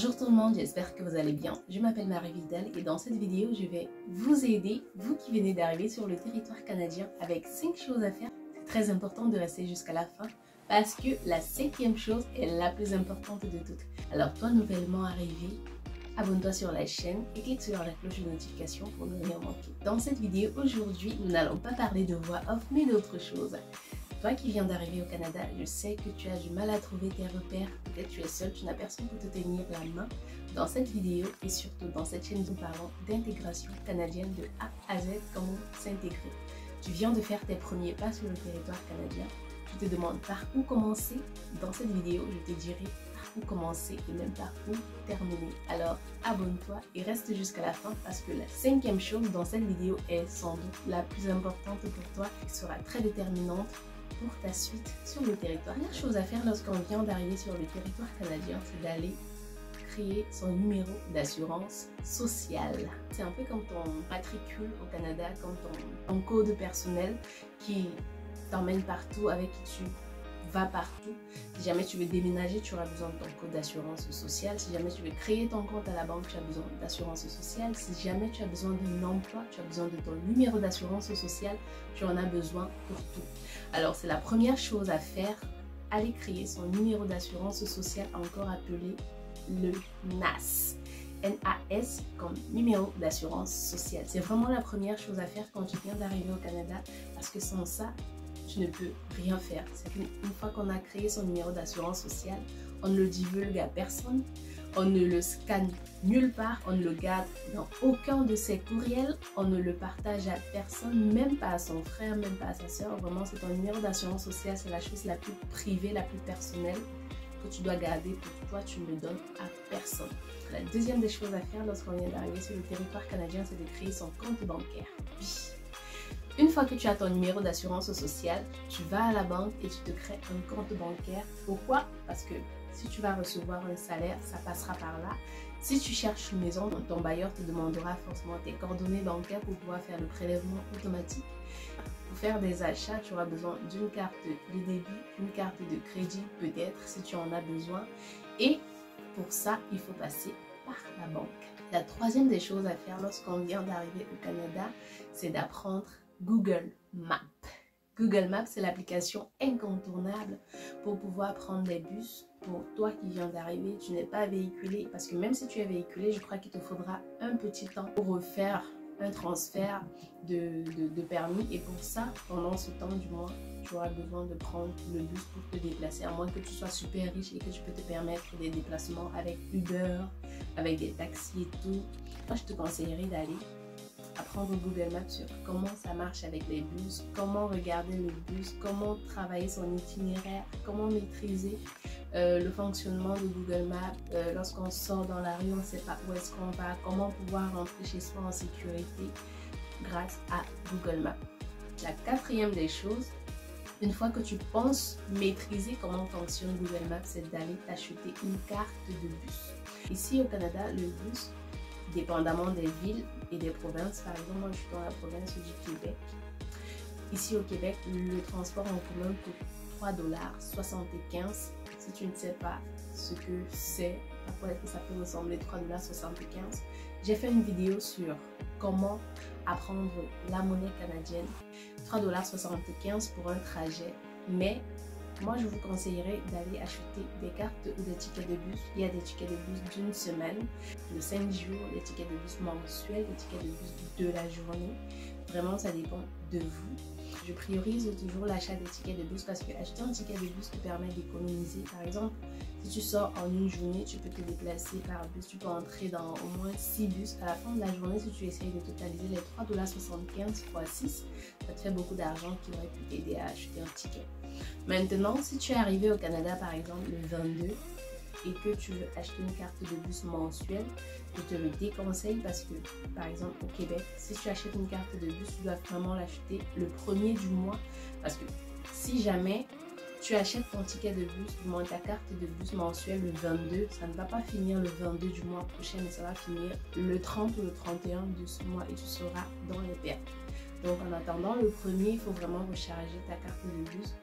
Bonjour tout le monde, j'espère que vous allez bien. Je m'appelle Marie Vidal et dans cette vidéo, je vais vous aider, vous qui venez d'arriver sur le territoire canadien, avec 5 choses à faire. C'est très important de rester jusqu'à la fin parce que la 5e chose est la plus importante de toutes. Alors toi, nouvellement arrivé, abonne-toi sur la chaîne et clique sur la cloche de notification pour ne rien manquer. Dans cette vidéo, aujourd'hui, nous n'allons pas parler de voix off, mais d'autres choses. Toi qui viens d'arriver au Canada, je sais que tu as du mal à trouver tes repères. Peut-être tu es seul, tu n'as personne pour te tenir la main. Dans cette vidéo et surtout dans cette chaîne, nous parlons d'intégration canadienne de A à Z, comment s'intégrer. Tu viens de faire tes premiers pas sur le territoire canadien. Tu te demandes par où commencer. Dans cette vidéo, je te dirai par où commencer et même par où terminer. Alors abonne-toi et reste jusqu'à la fin parce que la 5e chose dans cette vidéo est sans doute la plus importante pour toi et sera très déterminante pour ta suite sur le territoire. La première chose à faire lorsqu'on vient d'arriver sur le territoire canadien, c'est d'aller créer son numéro d'assurance sociale. C'est un peu comme ton matricule au Canada, comme ton code personnel qui t'emmène partout, avec qui tu vas partout. Si jamais tu veux déménager, tu auras besoin de ton code d'assurance sociale. Si jamais tu veux créer ton compte à la banque, tu as besoin d'assurance sociale. Si jamais tu as besoin d'un emploi, tu as besoin de ton numéro d'assurance sociale. Tu en as besoin pour tout. Alors, c'est la première chose à faire. Aller créer son numéro d'assurance sociale, encore appelé le NAS. NAS comme numéro d'assurance sociale. C'est vraiment la première chose à faire quand tu viens d'arriver au Canada parce que sans ça, tu ne peux rien faire. C'est une fois qu'on a créé son numéro d'assurance sociale, on ne le divulgue à personne, on ne le scanne nulle part, on ne le garde dans aucun de ses courriels, on ne le partage à personne, même pas à son frère, même pas à sa soeur. Vraiment, c'est ton numéro d'assurance sociale, c'est la chose la plus privée, la plus personnelle que tu dois garder pour toi, tu ne le donnes à personne. La deuxième des choses à faire lorsqu'on vient d'arriver sur le territoire canadien, c'est de créer son compte bancaire. Une fois que tu as ton numéro d'assurance sociale, tu vas à la banque et tu te crées un compte bancaire. Pourquoi? Parce que si tu vas recevoir un salaire, ça passera par là. Si tu cherches une maison, ton bailleur te demandera forcément tes coordonnées bancaires pour pouvoir faire le prélèvement automatique. Pour faire des achats, tu auras besoin d'une carte de débit, une carte de crédit peut-être si tu en as besoin. Et pour ça, il faut passer par la banque. La troisième des choses à faire lorsqu'on vient d'arriver au Canada, c'est d'apprendre Google Maps. Google Maps, c'est l'application incontournable pour pouvoir prendre des bus. Pour toi qui viens d'arriver, tu n'es pas véhiculé, parce que même si tu es véhiculé, je crois qu'il te faudra un petit temps pour refaire un transfert de permis. Et pour ça, pendant ce temps du mois, tu auras besoin de prendre le bus pour te déplacer, à moins que tu sois super riche et que tu peux te permettre des déplacements avec Uber, avec des taxis et tout. Moi, je te conseillerais d'aller apprendre Google Maps sur comment ça marche avec les bus, comment regarder le bus, comment travailler son itinéraire, comment maîtriser le fonctionnement de Google Maps. Lorsqu'on sort dans la rue, on ne sait pas où est-ce qu'on va, comment pouvoir rentrer chez soi en sécurité grâce à Google Maps. La quatrième des choses, une fois que tu penses maîtriser comment fonctionne Google Maps, c'est d'aller t'acheter une carte de bus. Ici au Canada, le bus, dépendamment des villes et des provinces. Par exemple, moi je suis dans la province du Québec. Ici au Québec, le transport en commun coûte 3,75 $. Si tu ne sais pas ce que c'est, à quoi ça peut ressembler 3,75 $, j'ai fait une vidéo sur comment apprendre la monnaie canadienne. 3,75 $ pour un trajet, mais moi, je vous conseillerais d'aller acheter des cartes ou des tickets de bus. Il y a des tickets de bus d'une semaine, de 5 jours, des tickets de bus mensuels, des tickets de bus de la journée. Vraiment, ça dépend de vous. Je priorise toujours l'achat des tickets de bus parce que acheter un ticket de bus te permet d'économiser. Par exemple, si tu sors en une journée, tu peux te déplacer par bus. Tu peux entrer dans au moins 6 bus. À la fin de la journée, si tu essayes de totaliser les 3,75 $ fois 6, ça te fait beaucoup d'argent qui aurait pu t'aider à acheter un ticket. Maintenant, si tu es arrivé au Canada par exemple le 22 et que tu veux acheter une carte de bus mensuelle, je te le déconseille parce que par exemple au Québec, si tu achètes une carte de bus, tu dois vraiment l'acheter le 1er du mois parce que si jamais tu achètes ton ticket de bus, du moins ta carte de bus mensuelle le 22, ça ne va pas finir le 22 du mois prochain, mais ça va finir le 30 ou le 31 de ce mois et tu seras dans les pertes. Donc en attendant le 1er, il faut vraiment recharger ta carte de bus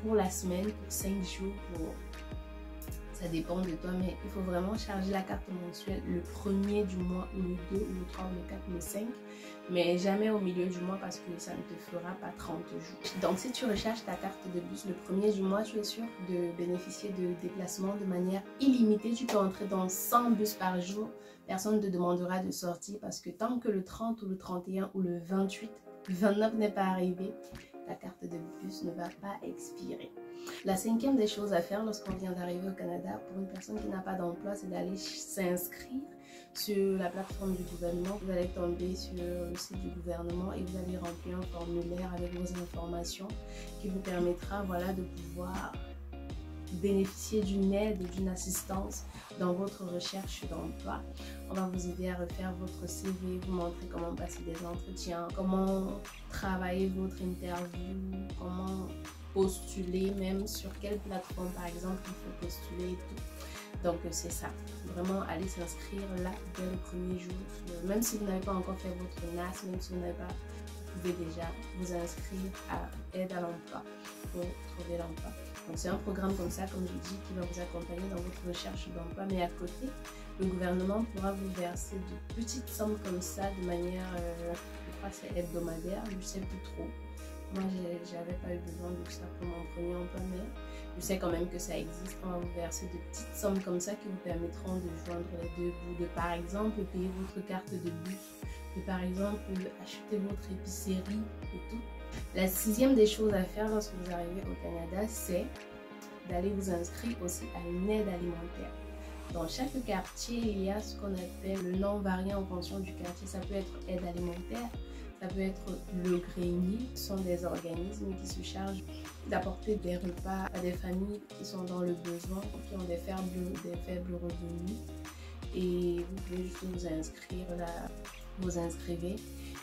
pour la semaine, pour 5 jours, pour Ça dépend de toi, mais il faut vraiment charger la carte mensuelle le 1er du mois, ou le 2, ou le 3, ou le 4, ou le 5. Mais jamais au milieu du mois parce que ça ne te fera pas 30 jours. Donc si tu recharges ta carte de bus le 1er du mois, tu es sûr de bénéficier de déplacements de manière illimitée. Tu peux entrer dans 100 bus par jour. Personne ne te demandera de sortir parce que tant que le 30 ou le 31 ou le 28, le 29 n'est pas arrivé, ta carte de bus ne va pas expirer. La cinquième des choses à faire lorsqu'on vient d'arriver au Canada, pour une personne qui n'a pas d'emploi, c'est d'aller s'inscrire sur la plateforme du gouvernement. Vous allez tomber sur le site du gouvernement et vous allez remplir un formulaire avec vos informations qui vous permettra, voilà, de pouvoir bénéficier d'une aide, d'une assistance dans votre recherche d'emploi. On va vous aider à refaire votre CV, vous montrer comment passer des entretiens, comment travailler votre interview, comment postuler, même sur quelle plateforme par exemple il faut postuler et tout. Donc c'est ça, vraiment aller s'inscrire là dès le premier jour, même si vous n'avez pas encore fait votre NAS, même si vous n'avez pas, vous pouvez déjà vous inscrire à aide à l'emploi pour trouver l'emploi. Donc c'est un programme comme ça, comme je dis, qui va vous accompagner dans votre recherche d'emploi, mais à côté, le gouvernement pourra vous verser de petites sommes comme ça de manière, je crois que c'est hebdomadaire, je ne sais plus trop. Moi, j'avais pas eu besoin de ça pour mon premier emploi, mais je sais quand même que ça existe. On va vous verser de petites sommes comme ça qui vous permettront de joindre les deux bouts, de par exemple payer votre carte de bus, de par exemple acheter votre épicerie et tout. La sixième des choses à faire lorsque vous arrivez au Canada, c'est d'aller vous inscrire aussi à une aide alimentaire. Dans chaque quartier, il y a ce qu'on appelle le nom variant en fonction du quartier. Ça peut être aide alimentaire, ça peut être le grenier. Ce sont des organismes qui se chargent d'apporter des repas à des familles qui sont dans le besoin, qui ont des faibles revenus. Et vous pouvez juste vous inscrire là, vous inscrivez.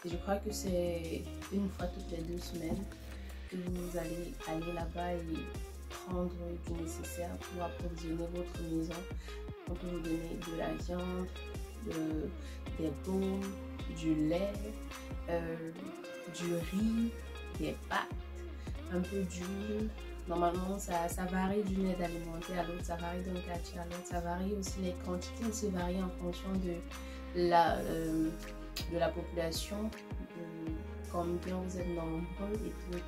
Et je crois que c'est une fois toutes les 2 semaines que vous allez aller là-bas et prendre du nécessaire pour approvisionner votre maison. On peut vous donner de la viande, des pommes, du lait, du riz, des pâtes, un peu d'huile. Normalement, ça varie d'une aide alimentaire à l'autre, ça varie d'un quartier à l'autre, ça varie aussi, les quantités aussi varient en fonction de la population, combien vous êtes nombreux et tout.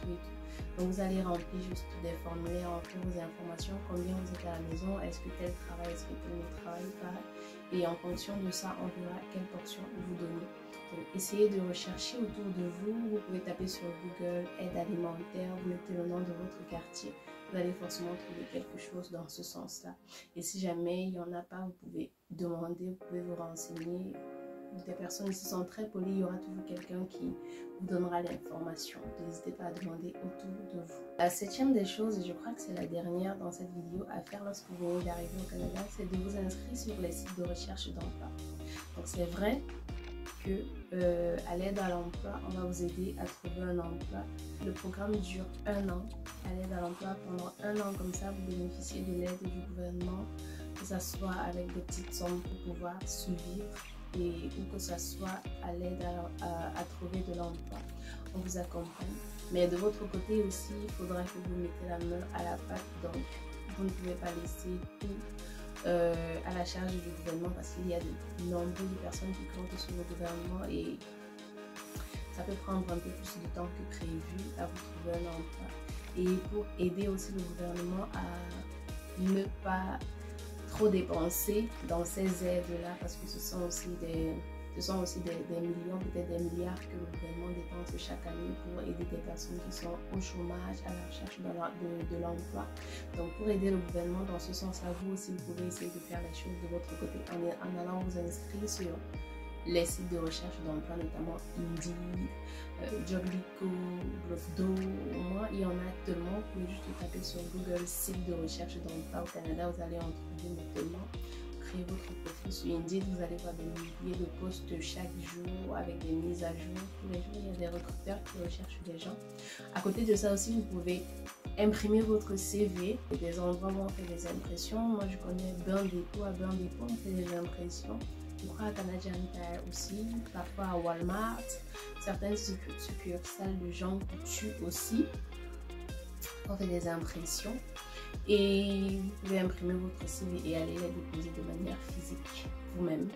Donc vous allez remplir juste des formulaires, remplir vos informations, combien vous êtes à la maison, est-ce que tel travail, est-ce que tel ne travaille pas. Et en fonction de ça, on verra quelle portion vous donner. Donc essayez de rechercher autour de vous. Vous pouvez taper sur Google aide alimentaire, vous mettez le nom de votre quartier. Vous allez forcément trouver quelque chose dans ce sens-là. Et si jamais il n'y en a pas, vous pouvez demander, vous pouvez vous renseigner. Des personnes ici sont très polies, il y aura toujours quelqu'un qui vous donnera l'information. N'hésitez pas à demander autour de vous. La septième des choses, et je crois que c'est la dernière dans cette vidéo à faire lorsque vous venez d'arriver au Canada, c'est de vous inscrire sur les sites de recherche d'emploi. Donc c'est vrai que à l'aide à l'emploi, on va vous aider à trouver un emploi. Le programme dure 1 an. À l'aide à l'emploi, pendant 1 an comme ça, vous bénéficiez de l'aide du gouvernement, que ce soit avec des petites sommes pour pouvoir survivre, ou que ce soit à l'aide à trouver de l'emploi. On vous accompagne. Mais de votre côté aussi, il faudra que vous mettez la main à la pâte. Donc, vous ne pouvez pas laisser tout à la charge du gouvernement parce qu'il y a de nombreuses personnes qui comptent sur le gouvernement et ça peut prendre un peu plus de temps que prévu à vous trouver un emploi. Et pour aider aussi le gouvernement à ne pas trop dépenser dans ces aides-là, parce que ce sont aussi des millions, peut-être des milliards que le gouvernement dépense chaque année pour aider des personnes qui sont au chômage, à la recherche de l'emploi. Donc pour aider le gouvernement dans ce sens-là, vous aussi, vous pouvez essayer de faire les choses de votre côté en allant vous inscrire sur les sites de recherche d'emploi, notamment Indeed, Joblico, Glovedo. Au moins, il y en a tellement. Vous pouvez juste taper sur Google site de recherche d'emploi au Canada. Vous allez en trouver tellement. Créez votre profil sur Indeed. Vous allez voir des milliers de posts chaque jour avec des mises à jour. Tous les jours, il y a des recruteurs qui recherchent des gens. À côté de ça aussi, vous pouvez imprimer votre CV. Il y a des endroits où on fait des impressions. Moi, je connais Burn Depot. À Burn Depot, on fait des impressions. Je crois à Canadian Tire aussi, parfois à Walmart, certaines succursales de Jean Coutu aussi. On fait des impressions. Et vous pouvez imprimer votre CV et aller la déposer de manière physique vous-même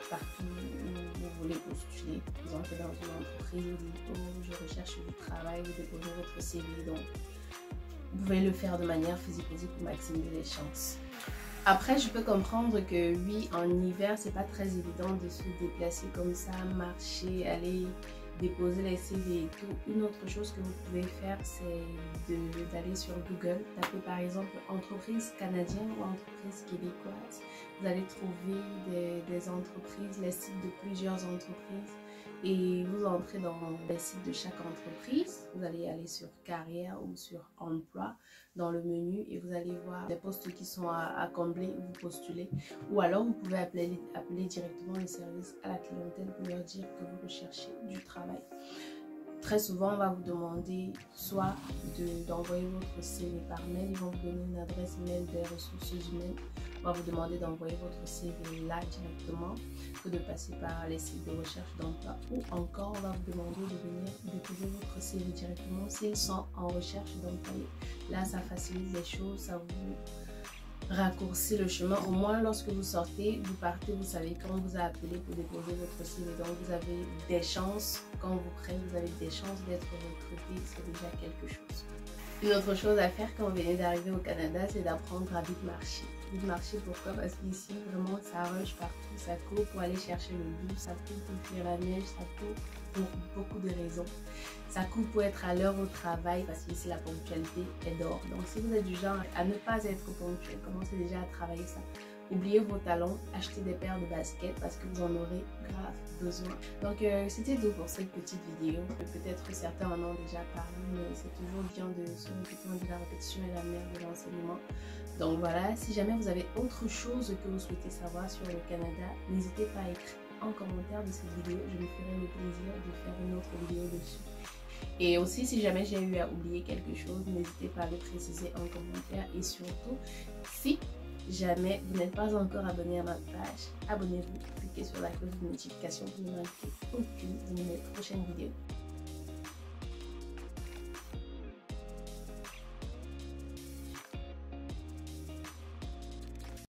partout où vous voulez postuler. Vous entrez dans une entreprise, vous dites oh, je recherche du travail, vous déposez votre CV. Donc vous pouvez le faire de manière physique aussi pour maximiser les chances. Après, je peux comprendre que oui, en hiver, c'est pas très évident de se déplacer comme ça, marcher, aller déposer les CV et tout. Une autre chose que vous pouvez faire, c'est d'aller sur Google, taper par exemple entreprise canadienne ou entreprise québécoise. Vous allez trouver des entreprises, les sites de plusieurs entreprises et vous entrez dans les sites de chaque entreprise. Vous allez aller sur carrière ou sur emploi dans le menu et vous allez voir les postes qui sont à combler ou vous postulez. Ou alors vous pouvez appeler directement le service à la clientèle pour leur dire que vous recherchez du travail. Très souvent, on va vous demander soit d'envoyer votre CV par mail, ils vont vous donner une adresse mail des ressources humaines. On va vous demander d'envoyer votre CV là directement que de passer par les sites de recherche d'emploi. Ou encore, on va vous demander de venir déposer votre CV directement s'ils sont en recherche d'emploi. Là, ça facilite les choses, ça vous raccourcit le chemin. Au moins, lorsque vous sortez, vous partez, vous savez quand on vous a appelé pour déposer votre CV. Donc, vous avez des chances, quand vous prêtez, vous avez des chances d'être recruté. C'est déjà quelque chose. Une autre chose à faire quand vous venez d'arriver au Canada, c'est d'apprendre à vite marcher. Vite marcher, pourquoi? Parce qu'ici, vraiment, ça rush partout. Ça court pour aller chercher le bus, ça court pour fuir la neige, ça court pour beaucoup de raisons. Ça court pour être à l'heure au travail, parce qu'ici, la ponctualité est d'or. Donc, si vous êtes du genre à ne pas être ponctuel, commencez déjà à travailler ça. Oubliez vos talons, achetez des paires de baskets parce que vous en aurez grave besoin. Donc c'était tout pour cette petite vidéo. Peut-être que certains en ont déjà parlé, mais c'est toujours bien de se répéter. On dit la répétition est la mère de l'enseignement. Donc voilà, si jamais vous avez autre chose que vous souhaitez savoir sur le Canada, n'hésitez pas à écrire en commentaire de cette vidéo. Je me ferai le plaisir de faire une autre vidéo dessus. Et aussi, si jamais j'ai eu à oublier quelque chose, n'hésitez pas à le préciser en commentaire. Et surtout, si jamais vous n'êtes pas encore abonné à ma page, abonnez-vous, cliquez sur la cloche de notification pour ne manquer aucune de mes prochaines vidéos.